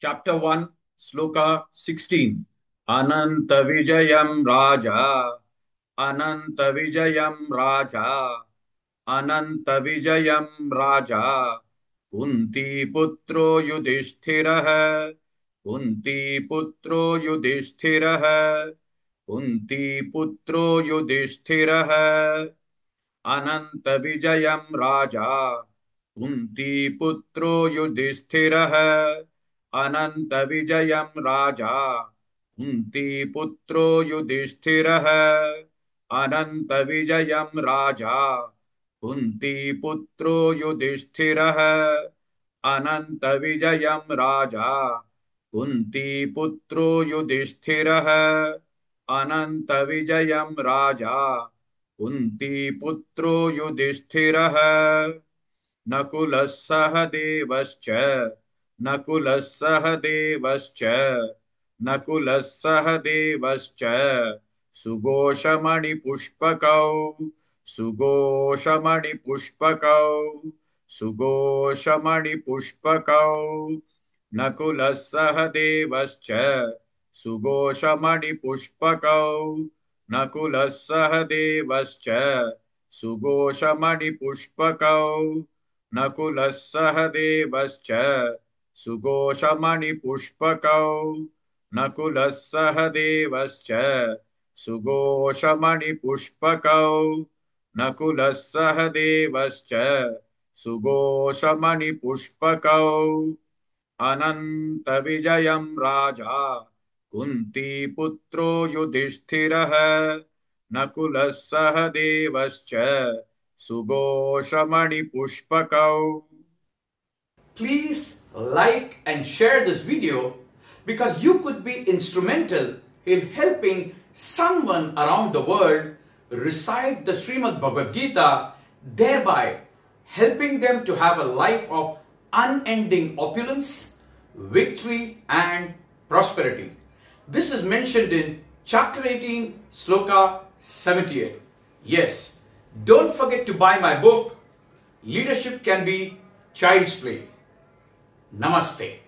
Chapter 1, Sloka 16. Ananta Vijayam Raja, Ananta Vijayam Raja, Ananta Vijayam Raja, Kunti Putro Yudhishthirah, Kunti Putro Yudhishthirah, Kunti Putro Yudhishthirah, Ananta Vijayam Raja, Kunti Putro Yudhishthirah, Ananta Vijayam Raja, Kunti Putro Yudhishthirah, Ananta Vijayam Raja, Kunti Putro Yudhishthirah, Ananta Vijayam Raja, Kunti Putro Yudhishthirah, Ananta Vijayam Raja, Kunti पुत्रो युधिष्ठिरः नकुलः सह देवश्च नकुलः सह देवश्च नकुलः सह देवश्च सुघोषमणिपुष्पकौ सुघोषमणिपुष्पकौ सुघोषमणिपुष्पकौ नकुलः सह देवश्च सुघोषमणिपुष्पकौ नकुलः सह देवश्च सुघोषमणिपुष्पकौ नकुलः सह देवश्च सुघोषमणिपुष्पकौ नकुलः सह देवश्च सुघोषमणिपुष्पकौ नकुलः सह देवश्च सुघोषमणिपुष्पकौ अनंत विजयम राजा कुंती पुत्रो युधिष्ठिरः नकुलः सह देवश्च सुघोषमणिपुष्पकौ. Please like and share this video because you could be instrumental in helping someone around the world recite the Srimad Bhagavad Gita, thereby helping them to have a life of unending opulence, victory and prosperity. This is mentioned in chapter 18, sloka 78. Yes, don't forget to buy my book, Leadership Can Be Child's Play. Namaste.